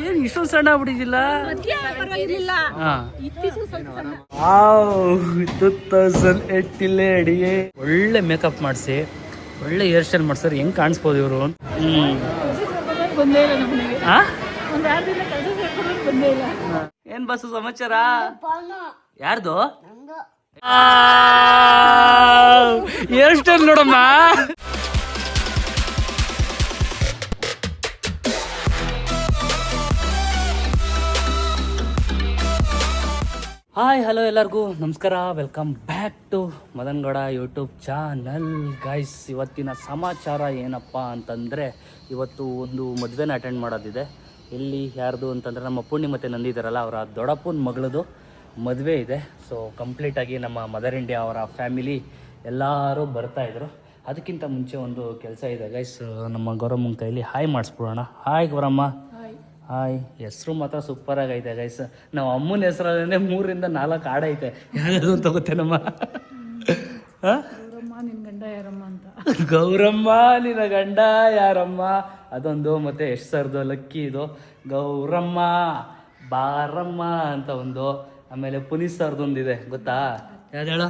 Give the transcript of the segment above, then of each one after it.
ಏನ್ ಇಷ್ಟೊಂದು ಸಣ್ಣ ಆಗ್ಬಿಟ್ಟಿದಿಲ್ಲ? 2008 ಲೇಡಿ. ಒಳ್ಳೆ ಮೇಕಪ್ ಮಾಡಿಸಿ ಒಳ್ಳೆ ಹೇರ್ ಸ್ಟೈಲ್ ಮಾಡ್ಸರ್, ಹೆಂಗ್ ಕಾಣಿಸ್ಬೋದು ಇವರು? ಏನ್ ಬಸ್ಸು ಸಮಾಚಾರ? ಯಾರ್ದು ಹೇರ್ ಸ್ಟೈಲ್ ನೋಡಮ್ಮ. ಹಾಯ್ ಹಲೋ ಎಲ್ಲರಿಗೂ ನಮಸ್ಕಾರ, welcome back to Madan Gowda YouTube channel. Guys, ಇವತ್ತಿನ ಸಮಾಚಾರ ಏನಪ್ಪ ಅಂತಂದರೆ, ಇವತ್ತು ಒಂದು ಮದುವೆನ ಅಟೆಂಡ್ ಮಾಡೋದಿದೆ. ಎಲ್ಲಿ ಯಾರ್ದು ಅಂತಂದರೆ ನಮ್ಮ ಪೂರ್ಣಿ ಮತ್ತು ನಂದಿದಾರಲ್ಲ, ಅವರ ದೊಡ್ಡಪ್ಪನ ಮಗಳದು ಮದುವೆ ಇದೆ. ಸೊ ಕಂಪ್ಲೀಟಾಗಿ ನಮ್ಮ ಮದರ್ ಇಂಡಿಯಾ ಅವರ ಫ್ಯಾಮಿಲಿ ಎಲ್ಲರೂ ಬರ್ತಾಯಿದ್ರು. ಅದಕ್ಕಿಂತ ಮುಂಚೆ ಒಂದು ಕೆಲಸ ಇದೆ ಗೈಸ್, ನಮ್ಮ ಗೌರಮ್ಮನ ಕೈಲಿ ಹಾಯ್ ಮಾಡಿಸ್ಬಿಡೋಣ. ಹಾಯ್ ಗೌರಮ್ಮ. ಹಾಯ್. ಹೆಸರು ಮಾತ್ರ ಸೂಪರಾಗಿ ಐತೆ ಗೈಸ್. ನಾವು ಅಮ್ಮನ ಹೆಸರಲ್ಲೇ 3 ರಿಂದ 4 ಆಡೈತೆ. ಯಾರು ಅಂತ ಗೊತ್ತೇನಮ್ಮ? ಗೌರಮ್ಮ ನಿನ್ನ ಗಂಡ ಯಾರಮ್ಮ ಅದೊಂದು, ಮತ್ತು ಎಷ್ಟು ಸರ್ದು ಲಕ್ಕಿ ಇದು ಗೌರಮ್ಮ ಬಾರಮ್ಮ ಅಂತ ಒಂದು. ಆಮೇಲೆ ಪುನೀತ್ ಸರ್ದೊಂದಿದೆ ಗೊತ್ತಾ, ಯಾವ್ದು ಹೇಳೋ?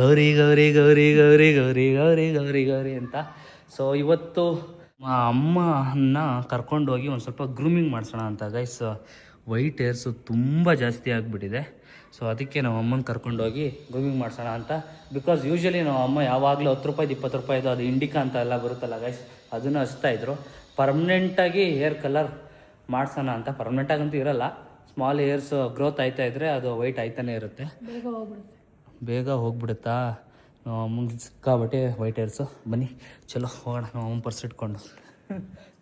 ಗೌರಿ ಗೌರಿ ಗೌರಿ ಗೌರಿ ಗೌರಿ ಗೌರಿ ಗೌರಿ ಗೌರಿ ಅಂತ. ಸೊ ಇವತ್ತು ಅಮ್ಮನ್ನ ಕರ್ಕೊಂಡೋಗಿ ಒಂದು ಸ್ವಲ್ಪ ಗ್ರೂಮಿಂಗ್ ಮಾಡಿಸೋಣ ಅಂತ ಗೈಸ್. ವೈಟ್ ಹೇರ್ಸು ತುಂಬ ಜಾಸ್ತಿ ಆಗಿಬಿಟ್ಟಿದೆ. ಸೊ ಅದಕ್ಕೆ ನಾವು ಅಮ್ಮನ ಕರ್ಕೊಂಡೋಗಿ ಗ್ರೂಮಿಂಗ್ ಮಾಡಿಸೋಣ ಅಂತ. ಬಿಕಾಸ್ ಯೂಶ್ವಲಿ ನಾವು ಅಮ್ಮ ಯಾವಾಗಲೂ 10 ರೂಪಾಯಿದು 20 ರೂಪಾಯಿದು ಅದು ಇಂಡಿಕಾ ಅಂತ ಎಲ್ಲ ಬರುತ್ತಲ್ಲ ಗೈಸ್, ಅದನ್ನು ಹಚ್ತಾಯಿದ್ರು. ಪರ್ಮನೆಂಟಾಗಿ ಹೇರ್ ಕಲರ್ ಮಾಡಿಸೋಣ ಅಂತ. ಪರ್ಮನೆಂಟಾಗಂತೂ ಇರೋಲ್ಲ, ಸ್ಮಾಲ್ ಹೇರ್ಸ್ ಗ್ರೋತ್ ಆಯ್ತಾ ಇದ್ದರೆ ಅದು ವೈಟ್ ಆಯ್ತಾನೆ ಇರುತ್ತೆ. ಬೇಗ ಹೋಗ್ಬಿಡುತ್ತಾ? ನಾವು ಅಮ್ಮಂಗೆ ಸಿಕ್ಕಾಬಟ್ಟೆ ವೈಟ್ ಹೇರ್ಸು. ಬನ್ನಿ ಚಲೋ ಹೋಗೋಣ. ನಾವು ಅಮ್ಮ ಪರ್ಸ್ ಇಟ್ಕೊಂಡು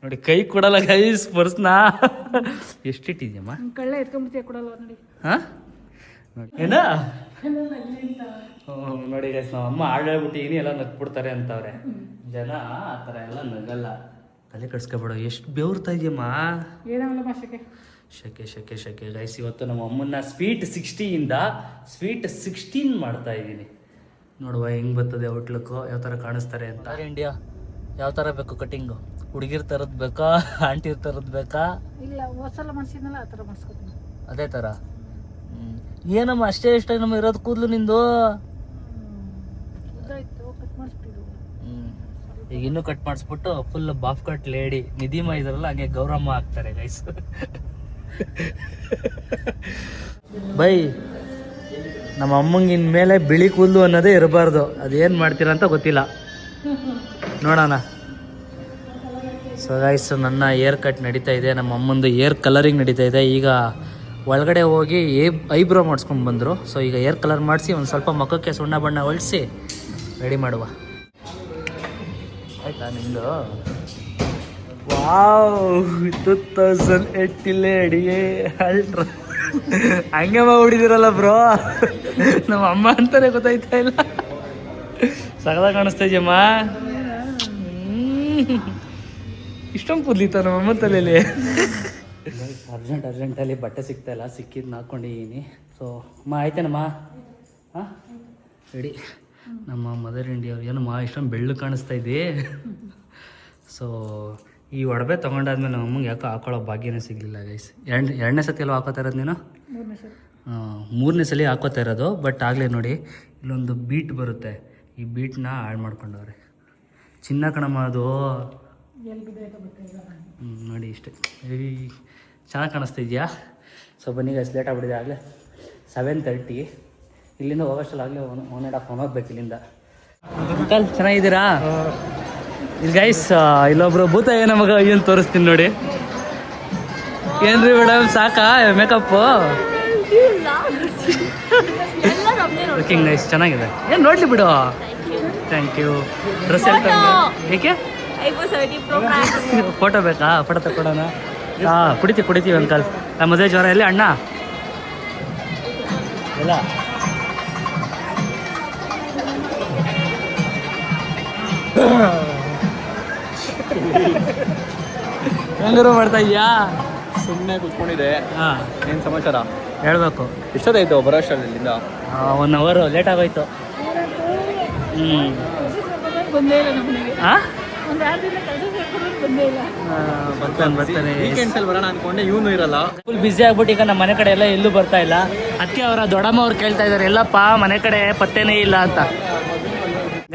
ನೋಡಿ, ಕೈ ಕೊಡಲ್ಲ ಗೈಸ್ ಪರ್ಸ್ನ. ಎಷ್ಟಿಟ್ಟಿದ್ಯಮ್ಮ? ಕಳ್ಳ ಎತ್ಕೊಂಡ್ಬಿಡ್ತೀಯ, ಕೊಡಲ್ಲ ನೋಡಿ. ಹಾಂ ನೋಡಿ ಏನ ನೋಡಿ ಗೈಸ್, ನಾವು ಅಮ್ಮ ಆಡಾಡ್ಬಿಟ್ಟಿನಿ ಎಲ್ಲ ನಗ್ಬಿಡ್ತಾರೆ ಅಂತವ್ರೆ ಜನ. ಆ ಥರ ಎಲ್ಲ ನಗಲ್ಲ, ತಲೆ ಕಟ್ಸ್ಕೊಬೇಡ. ಎಷ್ಟು ಬೆವ್ರ್ತಾ ಇದೆಯಮ್ಮ? ಶಕೆ ಶಕೆ ಶಕೆ ಗೈಸ್. ಇವತ್ತು ನಮ್ಮ ಅಮ್ಮನ್ನ ಸ್ವೀಟ್ 60ಯಿಂದ ಸ್ವೀಟ್ 16 ಮಾಡ್ತಾ ಇದ್ದೀನಿ. ನೋಡುವ ಹೆಂಗೆ ಬರ್ತದೆ ಔಟ್ಲುಕ್ಕು, ಯಾವ ಥರ ಕಾಣಿಸ್ತಾರೆ ಅಂತ. ಇಂಡಿಯಾ ಯಾವ ಥರ ಬೇಕು ಕಟಿಂಗು? ಹುಡುಗಿರ್ ಥರದ್ದು ಬೇಕಾ, ಆಂಟಿರ್ ಥರದ್ದು ಬೇಕಾ? ಇಲ್ಲ, ಹೊಸಲ ಮಾಡಿಸಿದ್ನಲ್ಲ ಆ ಥರ ಮಾಡಿಸ್ಕೊತೀನಿ. ಅದೇ ಥರ. ಏನಮ್ಮ ಅಷ್ಟೇ ಇಷ್ಟ ನಮ್ಮ ಇರೋದು ಕೂದಲು ನಿಂದು? ಈಗ ಇನ್ನೂ ಕಟ್ ಮಾಡಿಸ್ಬಿಟ್ಟು ಫುಲ್ ಬಾಫ್ ಕಟ್ ಲೇಡಿ ನಿಧಿಮ ಇದ್ರಲ್ಲ, ಹಂಗೆ ಗೌರಮ್ಮ ಆಗ್ತಾರೆ ಗೈಸ್. ಬೈ, ನಮ್ಮ ಅಮ್ಮಂಗೆ ಇನ್ಮೇಲೆ ಬಿಳಿ ಕೂದಲು ಅನ್ನೋದೇ ಇರಬಾರ್ದು. ಅದೇನು ಮಾಡ್ತೀರಾ ಅಂತ ಗೊತ್ತಿಲ್ಲ, ನೋಡೋಣ. ಸೊ ಗೈಸ್, ನನ್ನ ಏರ್ ಕಟ್ ನಡೀತಾ ಇದೆ, ನಮ್ಮ ಅಮ್ಮಂದು ಏರ್ ಕಲರಿಂಗ್ ನಡೀತಾ ಇದೆ. ಈಗ ಒಳಗಡೆ ಹೋಗಿ ಐಬ್ರೋ ಮಾಡಿಸ್ಕೊಂಡು ಬಂದರು. ಸೊ ಈಗ ಏರ್ ಕಲರ್ ಮಾಡಿಸಿ ಒಂದು ಸ್ವಲ್ಪ ಮುಖಕ್ಕೆ ಸುಣ್ಣ ಬಣ್ಣ ಹೊಳಿಸಿ ರೆಡಿ ಮಾಡುವ. ಆಯ್ತಾ ನಿಮ್ಮದು? Wow, 2008 lady ultra. ಹಂಗೆ ಮಾಡ್ಬಿಟ್ಟಿದ್ದೀರಲ್ಲ ಬ್ರೋ, ನಮ್ಮ ಅಮ್ಮ ಅಂತಾನೆ ಗೊತ್ತಾಯ್ತಾ ಇಲ್ಲ. ಸಗದಾಗ ಕಾಣಿಸ್ತಾ ಇದೆಯಮ್ಮ. ಇಷ್ಟೊಂದು ಕೂದಲಿತ್ತ ನಮ್ಮ ಅಮ್ಮ ತಲೆಯಲ್ಲಿ. ಅರ್ಜೆಂಟಲ್ಲಿ ಬಟ್ಟೆ ಸಿಗ್ತಾಯಿಲ್ಲ, ಸಿಕ್ಕಿದ್ದು ಹಾಕ್ಕೊಂಡಿದ್ದೀನಿ. ಸೊ ಅಮ್ಮ ಆಯ್ತೇನಮ್ಮ? ಹಾಂ ರೆಡಿ. ನಮ್ಮ ಮದರ್ ಇಂಡಿಯಾ ಅವ್ರು ಏನಮ್ಮ ಇಷ್ಟೊಂದು ಬೆಳ್ಳು ಕಾಣಿಸ್ತಾ ಇದ್ದಿ. ಸೊ ಈ ಒಡವೆ ತೊಗೊಂಡಾದ್ಮೇಲೆ ನಮ್ಮ ಅಮ್ಮಂಗೆ ಯಾಕೋ ಹಾಕೊಳ್ಳೋ ಭಾಗ್ಯನೇ ಸಿಗಲಿಲ್ಲ ಗೈಸ್. ಎರಡನೇ ಸತಿ ಎಲ್ಲ ಹಾಕೋತಾ ಇರೋದು ನೀನು? ಮೂರನೇ ಸಲ ಹಾಕೋತಾ ಇರೋದು. ಬಟ್ ಆಗಲೇ ನೋಡಿ, ಇಲ್ಲೊಂದು ಬೀಟ್ ಬರುತ್ತೆ, ಈ ಬೀಟ್ನ ಹಾಳು ಮಾಡ್ಕೊಂಡವ್ರೆ. ಚಿನ್ನ ಕಣಮ್ಮ ಅದು. ನೋಡಿ ಇಷ್ಟೇ, ಚೆನ್ನಾಗಿ ಕಾಣಿಸ್ತಾ ಇದೆಯಾ? ಸೊ ಬನ್ನಿ ಗೈಸ್, ಲೇಟ್ ಆಗ್ಬಿಟ್ಟಿದೆ. ಆಗಲೇ 7:30. ಇಲ್ಲಿಂದ ಹೋಗೋಷ್ಟಲ್ಲ ಆಗಲೇ 1.5 hour ಹೋಗ್ಬೇಕು ಇಲ್ಲಿಂದ. ಅಂಕಲ್ ಚೆನ್ನಾಗಿದ್ದೀರಾ? ಇಲ್ಲಿ ಗೈಸ್, ಇಲ್ಲೊಬ್ರು ಭೂತ ಏನೋ ಮಗ ಏನು ತೋರಿಸ್ತೀನಿ ನೋಡಿ. ಏನ್ರಿ ಮೇಡಮ್, ಸಾಕಾ ಮೇಕಪ್ಪು? ಲುಕಿಂಗ್ ನೈಸ್, ಚೆನ್ನಾಗಿದೆ. ಏನು ನೋಡಲಿ ಬಿಡು. Thank you. ಡ್ರೆಸ್ ಹೇಳ್ತಾ ಏಕೆ? ಫೋಟೋ ಬೇಕಾ? ಫೋಟೋ ತಗೊಳ್ಳೋಣ. ಕುಡಿತೀವಿ ಅಂಕಲ್. ನಮ್ಮ ಮದುವೆ ಜ್ವರ ಎಲ್ಲಿ ಅಣ್ಣ ಎಲ್ಲ? ಹೆಂಗಾರು ಮಾಡ್ತಾ ಇದೆಯಾ? ಸುಮ್ಮನೆ ಕೂತ್ಕೊಂಡಿದೆ. ಹಾಂ, ಏನು ಸಮಾಚಾರ ಹೇಳ್ಬೇಕು. ಎಷ್ಟೊತ್ತಾಯ್ತು ಬರೋ ಅಷ್ಟಲ್ಲಿಂದ? 1 hour ಲೇಟ್ ಆಗೋಯ್ತು. ಹಾಂ ಬರ್ತಾನೆ ವೀಕೆಂಡ್ಸ್ ಅಲ್ಲಿ ಬರೋಣ ಅನ್ಕೊಂಡೆ ಇವನು ಇರಲ್ಲ. ಫುಲ್ ಬಿಸಿ ಆಗ್ಬಿಟ್ಟು ಈಗ ನಮ್ಮ ಮನೆ ಕಡೆ ಎಲ್ಲ ಎಲ್ಲೂ ಬರ್ತಾ ಇಲ್ಲ. ಅದಕ್ಕೆ ಅವರ ದೊಡ್ಡಮ್ಮ ಅವ್ರು ಕೇಳ್ತಾ ಇದ್ದಾರೆ, ಎಲ್ಲಪ್ಪ ಮನೆ ಕಡೆ ಪತ್ತೆನೇ ಇಲ್ಲ ಅಂತ.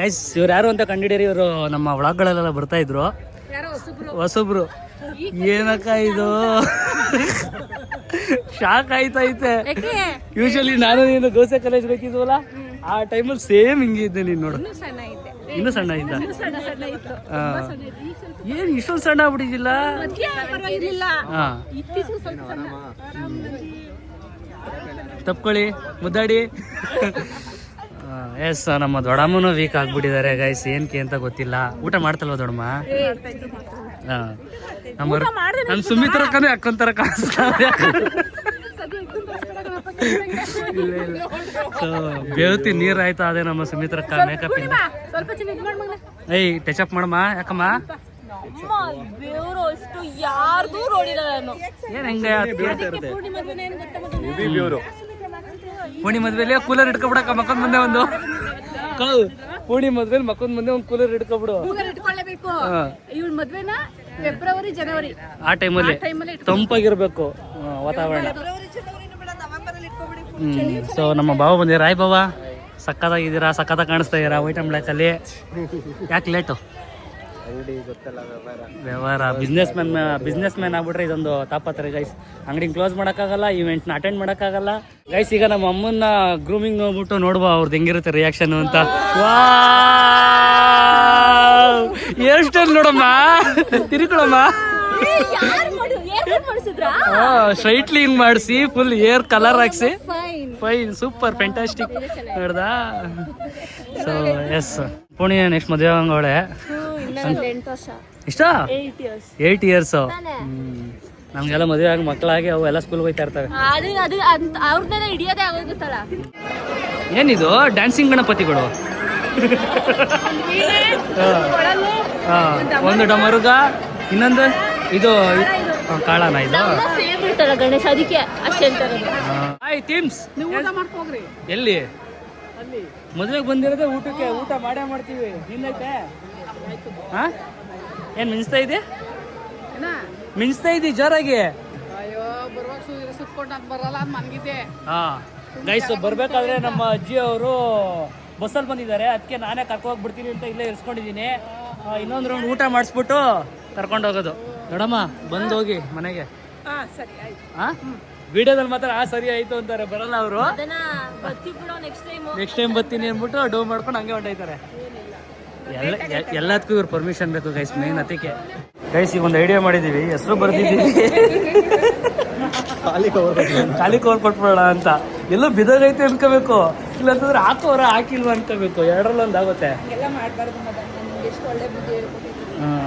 ಗೈಸ್ ಇವ್ರು ಯಾರು ಅಂತ ಕಂಡಿಡೀರಿ, ಇವರು ನಮ್ಮ ಒಳಗಳೆಲ್ಲ ಬರ್ತಾ ಇದ್ರು, ಹೊಸಬ್ರು. ಏನಕ್ಕ ಇದು ಶಾಕ್ ಆಯ್ತೈತೆ. ಯೂಶಲಿ ನಾನು ನೀನು ದೋಸೆ ಕಾಲೇಜ್ ಹೋಗ್ತಿದ್ವಲ್ಲ, ಆ ಟೈಮಲ್ಲಿ ಸೇಮ್ ಹಿಂಗಿದ್ದೆ ನೀನು ನೋಡು. ಇನ್ನೂ ಸಣ್ಣ ಇದ್ದ. ಏನ್ ಇಷ್ಟೊಂದು ಸಣ್ಣ ಆಗ್ಬಿಟ್ಟಿದ್ದಿಲ್ಲ. ತಪ್ಕೊಳ್ಳಿ ಮುದ್ದಾಡಿ. ಎಸ್ ನಮ್ಮ ದೊಡ್ಡಮ್ಮನೂ ವೀಕ್ ಆಗ್ಬಿಟ್ಟಿದ್ದಾರೆ ಗೈಸ್, ಏನಕ್ಕೆ ಅಂತ ಗೊತ್ತಿಲ್ಲ. ಊಟ ಮಾಡ್ತಲ್ವ ದೊಡ್ಡಮ್ಮ? ನಮ್ಮ ಸುಮಿತ್ರಕ್ಕನೇ ಅಕ್ಕೊಂತರ ಕಾಣಿಸ್ತಾರೆ. ಬೇವತಿ ನೀರ್ ಆಯ್ತಾ ಅದೇ ನಮ್ಮ ಸುಮಿತ್ರಕ್ಕ ಮೇಕಪ್ ಇಂದ. ಏಯ್ ಟಚ್ ಅಪ್ ಮಾಡಮ್ಮ. ಯಾಕಮ್ಮ ಏನ್ ಹೆಂಗ ಪೂಣಿ ಮದ್ವೆಲಿ ಕೂಲರ್ ಇಟ್ಕೊಬಿಡಕ್ಕ ಮಕ್ಕಳ ಮುಂದೆ ಒಂದು. ಪೂಣಿ ಮದ್ವೆಲಿ ಮಕ್ಕಳ ಮುಂದೆ ಒಂದು ಕೂಲರ್ ಇಟ್ಕೊಬಿಡು. ಫೆಬ್ರವರಿ ಜನವರಿ ಆ ಟೈಮಲ್ಲಿ ತಂಪಾಗಿರ್ಬೇಕು ವಾತಾವರಣ. ಸೊ ನಮ್ಮ ಬಾವ ಬಂದಿರ. ರಾಯ್ ಬಾವ, ಸಕ್ಕತ್ತಾಗಿದ್ದೀರಾ, ಸಕ್ಕತ್ತಾಗಿ ಕಾಣಿಸ್ತಾ ಇದ್ದೀರಾ ವೈಟ್ ಅಂಡ್ ಬ್ಲ್ಯಾಕ್ ಅಲ್ಲಿ. ಯಾಕೆ ಲೇಟು? ವ್ಯವಹಾರ ಬಿಸ್ನೆಸ್ ಮ್ಯಾನ್ ಆಗ್ಬಿಟ್ರೆ ಇದೊಂದು ತಾಪತ್ರೆ ಗೈಸ್. ಅಂಗಡಿ ಕ್ಲೋಸ್ ಮಾಡೋಕ್ಕಾಗಲ್ಲ, ಇವೆಂಟ್ನ ಅಟೆಂಡ್ ಮಾಡೋಕ್ಕಾಗಲ್ಲ ಗೈಸ್. ಈಗ ನಮ್ಮ ಅಮ್ಮನ್ನ ಗ್ರೂಮಿಂಗ್ ನೋಡ್ಬಿಟ್ಟು ನೋಡುವ ಅವ್ರದ್ದು ಹೆಂಗಿರುತ್ತೆ ರಿಯಾಕ್ಷನ್ ಅಂತ. ಹೇರ್ ನೋಡಮ್ಮ, ತಿರುಕೊಳಮ್ಮ. ಸ್ಟ್ರೈಟ್ಲಿ ಹಿಂಗ್ ಮಾಡಿಸಿ ಫುಲ್ ಏರ್ ಕಲರ್ ಹಾಕ್ಸಿ ಫೈನ್ ಸೂಪರ್ ಫ್ಯಾಂಟಾಸ್ಟಿಕ್ ನೋಡ್ದಾ. ಸೊ ಎಸ್ ಪುಣಿ ನೆಕ್ಸ್ಟ್ ಮದುವೆ ಆಗಂಗವಳೆ. ಇಷ್ಟ 8 ಇಯರ್ಸ್. ನಮ್ಗೆಲ್ಲ ಮದುವೆ ಆಗಿ ಮಕ್ಕಳಾಗಿ ಅವು ಎಲ್ಲ ಸ್ಕೂಲ್ಗೆ ಹೋಗ್ತಾ ಇರ್ತವೆ. ಏನಿದು ಡ್ಯಾನ್ಸಿಂಗ್ ಗಣಪತಿಗಳು? ಒಂದು ಡಮರುಗ, ಇನ್ನೊಂದು ಇದು ಕಾಳನ. ಇದು ಗಣೇಶ, ಅದಕ್ಕೆ ಅಷ್ಟೇ. ಹಾಯ್ ಟೀಮ್ಸ್, ಎಲ್ಲಿ ಮದುವೆಗೆ ಬಂದಿರೋದೇ ಊಟಕ್ಕೆ. ಊಟ ಮಾಡೇ ಮಾಡ್ತೀವಿ. ನಿನ್ನೈತೆ ಹಾ? ಏನ್ ಮಿಂಚ್ತಾ ಇದೆ? ಮಿಂಚ್ತಾ ಇದ್ದಿ ಜೋರಾಗಿ. ಹಾ ಗೈಸ್, ಬರ್ಬೇಕಾದ್ರೆ ನಮ್ಮ ಅಜ್ಜಿ ಅವರು ಬಸ್ಸಲ್ಲಿ ಬಂದಿದ್ದಾರೆ. ಅದಕ್ಕೆ ನಾನೇ ಕರ್ಕೊಂಡೋಗ್ಬಿಡ್ತೀನಿ ಅಂತ ಇಲ್ಲೇ ಇರಿಸ್ಕೊಂಡಿದ್ದೀನಿ. ಇನ್ನೊಂದು ರೌಂಡ್ ಊಟ ಮಾಡಿಸ್ಬಿಟ್ಟು ಕರ್ಕೊಂಡು ಹೋಗೋದು. ದೊಡ್ಡಮ್ಮ ಬಂದು ಹೋಗಿ ಮನೆಗೆ. ವಿಡಿಯೋದಲ್ಲಿ ಮಾತ್ರ ಸರಿ ಆಯ್ತು ಅಂತಾರೆ, ಬರಲ್ಲ ಅವರು. ನೆಕ್ಸ್ಟ್ ಟೈಮ್ ಬರ್ತೀನಿ ಅಂದ್ಬಿಟ್ಟು ಡೋ ಮಾಡ್ಕೊಂಡು ಹಂಗೆ ಹೊಂಟೈತಾರೆ. ಎಲ್ಲದಕ್ಕೂ ಇವ್ರು ಪರ್ಮಿಷನ್ ಬೇಕು ಗೈಸ್, ಮೇನ್ ಅದಕ್ಕೆ. ಗೈಸ್ ಈಗ ಒಂದು ಐಡಿಯಾ ಮಾಡಿದ್ದೀವಿ, ಹೆಸರು ಬರ್ದಿದ್ದೀವಿ, ಖಾಲಿ ಕವರ್ ಕೊಟ್ಬಿಡೋಣ ಅಂತ. ಎಲ್ಲೋ ಬಿದೋಗೈತೆ ಅನ್ಕೋಬೇಕು, ಇಲ್ಲಾಂತಂದ್ರೆ ಹಾಕೋರ ಹಾಕಿಲ್ವ ಅನ್ಕೋಬೇಕು. ಎರಡರಲ್ಲೊಂದು ಆಗುತ್ತೆ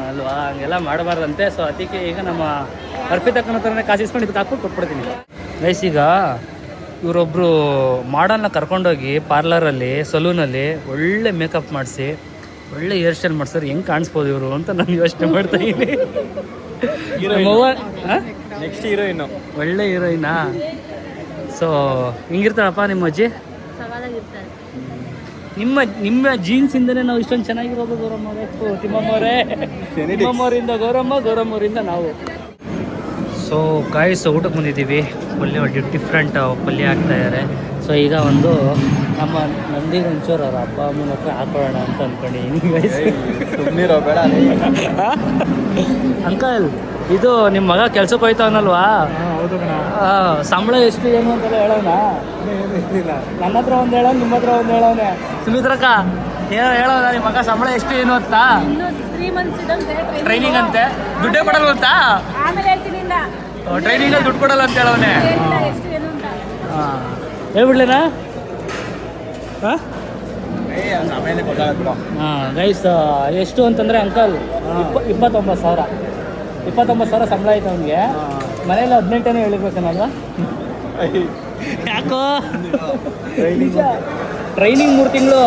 ಅಲ್ವಾ? ಹಂಗೆಲ್ಲ ಮಾಡಬಾರ್ದಂತೆ. ಸೊ ಅದಕ್ಕೆ ಈಗ ನಮ್ಮ ಅರ್ಪಿತಕ್ಕನ ಹತ್ರನೇ ಕಾಸಿಸ್ಕೊಂಡು ಇದಕ್ಕೆ ಹಾಕ್ಬಿಟ್ಟು ಕೊಟ್ಬಿಡ್ತೀನಿ ಗೈಸ್. ಈಗ ಇವರೊಬ್ಬರು ಮಾಡಲ್ನ ಕರ್ಕೊಂಡೋಗಿ ಪಾರ್ಲರಲ್ಲಿ, ಸಲೂನಲ್ಲಿ ಒಳ್ಳೆ ಮೇಕಪ್ ಮಾಡಿಸಿ ಒಳ್ಳೆ ಹೇರ್ ಸ್ಟೈಲ್ ಮಾಡ್ಸೋರು ಹೆಂಗೆ ಕಾಣಿಸ್ಬೋದು ಇವರು ಅಂತ ನಾನು ಯೋಚನೆ ಮಾಡ್ತಾ ಇದ್ದೀನಿ. ನೆಕ್ಸ್ಟ್ ಹೀರೋಯಿನ್, ಒಳ್ಳೆ ಹೀರೋಯಿನಾ? ಸೊ ಹಿಂಗಿರ್ತಾಳಪ್ಪ ನಿಮ್ಮ ಅಜ್ಜಿ. ನಿಮ್ಮ ಜೀನ್ಸ್ ಇಂದನೇ ನಾವು ಇಷ್ಟೊಂದು ಚೆನ್ನಾಗಿರೋದು ಗೌರಮ್ಮವರೇ, ತಿಮ್ಮಮ್ಮವರೇ. ತಿಮ್ಮಮ್ಮವರಿಂದ ಗೌರಮ್ಮ, ಗೌರಮ್ಮವರಿಂದ ನಾವು. ಸೊ ಗಾಯ್ಸ್ ಊಟಕ್ಕೆ ಬಂದಿದ್ದೀವಿ. ಪಲ್ಯ ಡಿಫ್ರೆಂಟ್ ಪಲ್ಯ ಆಗ್ತಾ ಇದ್ದಾರೆ. ಸೊ ಈಗ ಒಂದು ನಮ್ಮ ನಂದಿಗೆ ಒಂಚೂರು ಅವ್ರ ಅಪ್ಪ ಅಮ್ಮನ ಹತ್ರ ಹಾಕೊಳ್ಳೋಣ ಅಂತ ಅಂದ್ಕೊಂಡಿದ್ದೀನಿ ಗೈಸ್. ಅಂಕಲ್, ಇದು ನಿಮ್ಮ ಮಗ ಕೆಲ್ಸಕ್ಕೆ ಹೋಯ್ತಾವನಲ್ವಾ? ಸಂಬಳ ಎಷ್ಟು ಏನು ಅಂತೆಲ್ಲ ಹೇಳೋಣ. ನನ್ನ ಹತ್ರ ಒಂದು ಹೇಳೋಣ, ನಿಮ್ಮ ಹತ್ರ ಒಂದು ಹೇಳೋನೆ. ಸುಮಿತ್ರಕ್ಕ ಏನೋ ಹೇಳೋಣ, ನಿಮ್ಮ ಮಗ ಸಂಬಳ ಎಷ್ಟು ಏನು ಅಂತ. ಟ್ರೈನಿಂಗ್ ಅಂತೆ, ದುಡ್ಡೇ ಕೊಡಲ್ಲ ಅಂತ. ಟ್ರೈನಿಂಗಲ್ಲಿ ದುಡ್ಡು ಕೊಡಲ್ಲ ಅಂತ ಹೇಳೋನೆ. ಹಾಂ ಹೇಳ್ಬಿಡ್ಲೇನಾ? ಹಾಂ ಗೈಸ್ ಎಷ್ಟು ಅಂತಂದರೆ ಅಂಕಲ್ 29,000 ಸಂಬಳ ಆಯ್ತು ಅವನಿಗೆ. ಮನೇಲಿ 18 ಹೇಳಿರ್ಬೇಕನ್ನಲ್ವಾ? ಯಾಕೋ ಟ್ರೈನಿಂಗ್ 3 ತಿಂಗಳು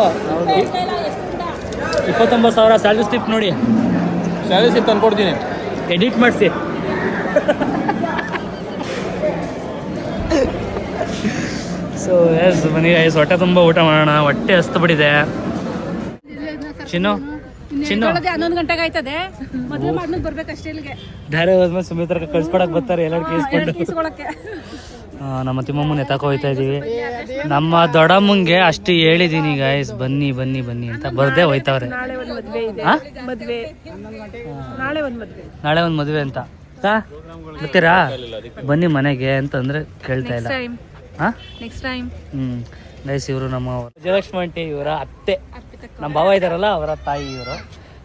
29,000 ಸ್ಯಾಲ್ರಿ ಸ್ಲಿಪ್ ನೋಡಿ. ಸ್ಯಾಲ್ರಿ ಸ್ಲಿಪ್ ತಂದ್ಕೊಡ್ತೀನಿ, ಎಡಿಟ್ ಮಾಡಿಸಿ. ಸೊ ಎಸ್ ಬನ್ನಿ ಗೈಸ್, ಹೊಟ್ಟೆ ತುಂಬ ಊಟ ಮಾಡೋಣ. ಹೊಟ್ಟೆ ಹಸ್ತು ಬಿಟ್ಟಿದೆ. ಚಿನ್ನು ಚಿನ್ನು 11 ಗಂಟೆಗೆ ಆಯ್ತದೆ ಮದುವೆ ಮಾಡ್ಮೇಲೆ ಬರ್ಬೇಕಷ್ಟೇ ಇಲ್ಲಿಗೆ ಧಾರೆ ಹೋದ್ಮೇಲೆ ಸುಮಿತ್ರ ಕಳ್ಸ್ಕೊಡಕ್ ಬರ್ತಾರೆ ಎಲ್ಲರೂ ಕೇಳಿಸ್ಕೊಂಡು ಕೀಸ್ಕೊಳಕ್ಕೆ ನಮ್ಮ ತಿಮ್ಮಮ್ಮನ ಎತ್ತಾಕ ಹೋಯ್ತಾ ಇದೀವಿ ನಮ್ಮ ದೊಡ್ಡಮ್ಮಂಗೆ ಅಷ್ಟು ಹೇಳಿದೀನಿ ಗಾಯ್ಸ್ ಬನ್ನಿ ಬನ್ನಿ ಬನ್ನಿ ಅಂತ ಬರ್ದೇ ಹೋಯ್ತಾವ್ರೆ ನಾಳೆ ಒಂದು ಮದುವೆ ಇದೆ ಮದುವೆ ನಾಳೆ ಒಂದು ಮದುವೆ ಅಂತ ಗೊತ್ತೀರಾ ಬನ್ನಿ ಮನೆಗೆ ಅಂತಂದ್ರೆ ಕೇಳ್ತಾ ಇಲ್ಲ ನೆಕ್ಸ್ಟ್ ಟೈಮ್ ಗೈಸ್ ಇವರು ನಮ್ಮ ವಿಜಯಲಕ್ಷ್ಮಿ ಆಂಟಿ ಇವರ ಅತ್ತೆ ನಮ್ಮ ಭಾವ ಇದಾರಲ್ಲ ಅವರ ತಾಯಿ ಇವರು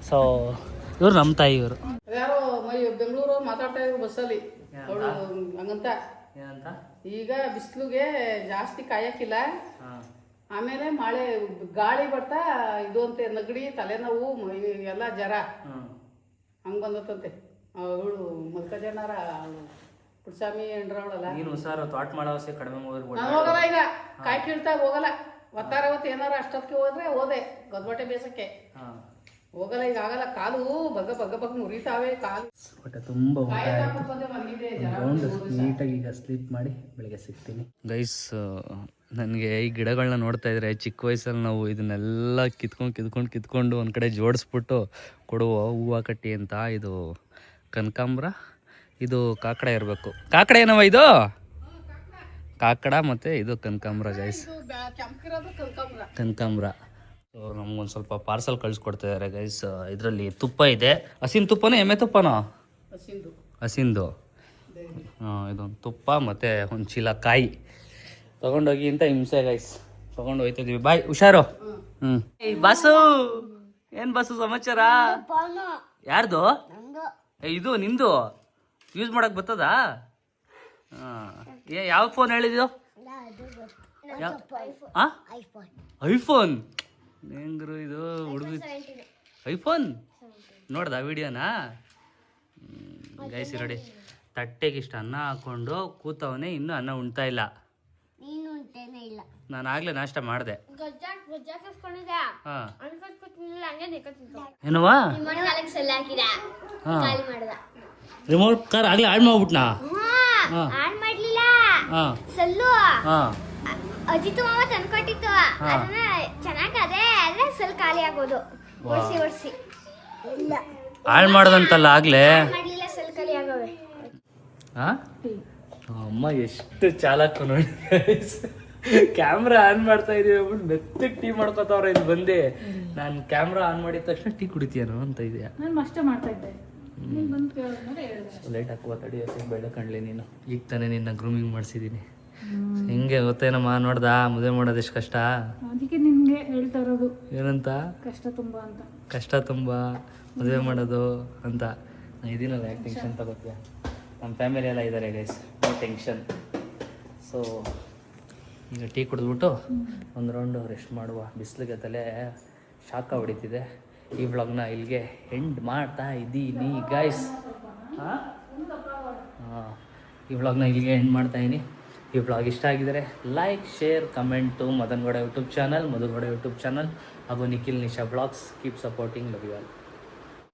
ಸೊ ಇವರು ನಮ್ಮ ತಾಯಿ ಇವರು ಯಾರೋ ಬೆಂಗಳೂರು ಮಾತಾಡ್ತಾ ಇದ್ರು ಬಸ್ಸಲ್ಲಿ ಅವಳು ಹಂಗಂತ ಏನಂತ ಈಗ ಬಿಸಿಲುಗೆ ಜಾಸ್ತಿ ಕಾಯಕ್ಕಿಲ್ಲ ಆಮೇಲೆ ಮಳೆ ಗಾಳಿ ಬರ್ತಾ ಇದು ಅಂತೆ ನಗಡಿ ತಲೆನೋವು ಎಲ್ಲ ಜರ ಹಂಗ್ ಬಂದತ್ತಂತೆ ಅವಳು ಮಲ್ಕಜನಾರ ಪುಟ್ಸ್ವಾಮಿ ಎಂಡ್ರವಳಲ್ಲ ನೀನು ಹುಷಾರು ತೋಟ ಮಾಡವಸೆ ಕಡಿಮೆ ನಾನು ಹೋಗಲ್ಲ ಈಗ ಕಾಯಿ ಕೀಳ್ತಾ ಹೋಗಲ್ಲ ಒತ್ತಾರ ಹೊತ್ತು ಏನಾರ ಅಷ್ಟೊತ್ತಿಗೆ ಹೋದ್ರೆ ಹೋದೆ ಗದ್ಬಟ್ಟೆ ಬೇಸಕ್ಕೆ ಹೋಗಲ್ಲ ಈಗ ಆಗಲ್ಲ ಕಾಲು ಬಗ್ಗ ಬಗ್ಗ ಬಗ್ಗ ಮುರಿತಾವೆ ಕಾಲು ಹೊಟ್ಟೆ ತುಂಬ ರೌಂಡ್ ನೀಟಾಗಿ ಈಗ ಸ್ಲೀಪ್ ಮಾಡಿ ಬೆಳಿಗ್ಗೆ ಸಿಗ್ತೀನಿ ಗೈಸ್ ನನಗೆ ಈ ಗಿಡಗಳನ್ನ ನೋಡ್ತಾ ಇದ್ರೆ ಚಿಕ್ಕ ವಯಸ್ಸಲ್ಲಿ ನಾವು ಇದನ್ನೆಲ್ಲ ಕಿತ್ಕೊಂಡು ಒಂದು ಕಡೆ ಜೋಡಿಸ್ಬಿಟ್ಟು ಕೊಡುವ ಹೂವು ಕಟ್ಟಿ ಅಂತ ಇದು ಕನಕಾಂಬ್ರ ಇದು ಕಾಕಡ ಇರಬೇಕು ಕಾಕಡ ಏನವ ಇದು ಕಾಕಡ ಮತ್ತು ಇದು ಕನಕಾಂಬ್ರ ಗೈಸ್ ಕನಕಾಂಬ್ರ ಸೊ ನಮ್ಗೊಂದು ಸ್ವಲ್ಪ ಪಾರ್ಸಲ್ ಕಳಿಸ್ಕೊಡ್ತಾ ಗೈಸ್ ಇದರಲ್ಲಿ ತುಪ್ಪ ಇದೆ ಹಸಿನ ತುಪ್ಪನೋ ಎಮ್ಮೆ ತುಪ್ಪನೋ ಹಸಿಂದು ಇದೊಂದು ತುಪ್ಪ ಮತ್ತು ಒಂದು ಚೀಲ ಕಾಯಿ ತೊಗೊಂಡೋಗಿ ಅಂತ ಹಿಂಸೆ ಗೈಸ್ ತೊಗೊಂಡು ಹೋಯ್ತಿದ್ವಿ ಬಾಯ್ ಹುಷಾರು ಬಾಸು ಏನು ಬಾಸು ಸಮಾಚಾರ ಯಾರ್ದು ಇದು ನಿಂದು ಯೂಸ್ ಮಾಡಕ್ ಬರ್ತದಾ ಯಾವ ಫೋನ್ ಹೇಳಿದ್ಯೋ ಐಫೋನ್ ಹೆಂಗ್ರು ಇದು ಹುಡುಗ ಐಫೋನ್ ನೋಡ್ದ ವಿಡಿಯೋನಾ ಗೈಸಿ ನೋಡಿ ತಟ್ಟೆಗೆ ಇಷ್ಟು ಅನ್ನ ಹಾಕೊಂಡು ಕೂತವನೇ ಇನ್ನೂ ಅನ್ನ ಉಣ್ತಾ ಇಲ್ಲ ನಾನು ಆಗ್ಲೇ ನಾಷ್ಟ ಮಾಡಿದೆ ಏನವಾ ರಿಮೋಟ್ ಕಾರ್ ಆಗ್ಲೇ ಹಾಳು ಮಾಡ್ಬಿಟ್ನಾ ಅಜಿತು ಮಾವ ತಂದ್ಕೊಟ್ಟಿತ್ತು ಅದನ್ನ ಚೆನ್ನಾಗದೆ ಆದ್ರೆ ಸ್ವಲ್ಪ ಖಾಲಿ ಆಗೋದು ಒರ್ಸಿ ಇಲ್ಲ ಹಾಳು ಮಾಡ್ದಂತಲ್ಲ ಆಗ್ಲೇ ಮಾಡ್ಲಿಲ್ಲ ಸ್ವಲ್ಪ ಖಾಲಿ ಆಗವೆ ಅಮ್ಮ ಎಷ್ಟು ಚಾಲಕ ನೋಡಿ ಕ್ಯಾಮ್ರಾ ಆನ್ ಮಾಡ್ತಾ ಇದೀವಿ ಅಂದ್ಬಿಟ್ಟು ಮೆತ್ತಗೆ ಟೀ ಮಾಡ್ಕೋತಾವ್ರೆ ಇಲ್ಲಿ ಬಂದೆ ನಾನು ಕ್ಯಾಮ್ರಾ ಆನ್ ಮಾಡಿದ ತಕ್ಷಣ ಟೀ ಕುಡಿತೀಯನೋ ಅಂತ ಇದೆಯಾ ನಾನು ಅಷ್ಟೇ ಮಾಡ್ತಾ ಇದ್ದೆ ಲೈಟ್ ಹಾಕುವ ತಡಿ ಬೆಳೆ ಕಣ್ಲಿ ನೀನು ಈಗ ತಾನೇ ನಿನ್ನ ಗ್ರೂಮಿಂಗ್ ಮಾಡಿಸಿದ್ದೀನಿ ಹೆಂಗೆ ಗೊತ್ತೇನಮ್ಮ ನೋಡ್ದಾ ಮದುವೆ ಮಾಡೋದು ಎಷ್ಟು ಕಷ್ಟ ಅದಕ್ಕೆ ನಿನ್ಗೆ ಹೇಳ್ತಾ ಇರೋದು ಏನಂತ ಕಷ್ಟ ತುಂಬ ಮದುವೆ ಮಾಡೋದು ಅಂತ ನಾನು ಇದೀನಲ್ಲ ಯಾಕೆ ಟೆನ್ಷನ್ ತಗೋತೀಯ ನಮ್ಮ ಫ್ಯಾಮಿಲಿ ಎಲ್ಲ ಇದ್ದಾರೆ ಗೈಸ್ ನೋ ಟೆನ್ಷನ್ ಸೊ ಈಗ ಟೀ ಕುಡಿದ್ಬಿಟ್ಟು ಒಂದು ರೌಂಡು ರೆಸ್ಟ್ ಮಾಡುವ ಬಿಸಿಲಿಗೆ ತಲೆ ಶಾಖ ಹೊಡಿತಿದೆ ಈ ವ್ಲಾಗ್ನ ಇಲ್ಲಿಗೆ ಎಂಡ್ ಮಾಡ್ತಾ ಇದ್ದೀನಿ ಗೈಸ್ ಈ ವ್ಲಾಗ್ನ ಇಲ್ಲಿಗೆ ಎಂಡ್ ಮಾಡ್ತಾ ಇದ್ದೀನಿ ಈ ವ್ಲಾಗ್ ಇಷ್ಟ ಆಗಿದರೆ like share comment Madangowda YouTube channel Madhugowda YouTube channel ಹಾಗೂ Nikhil Nisha blogs keep supporting love you all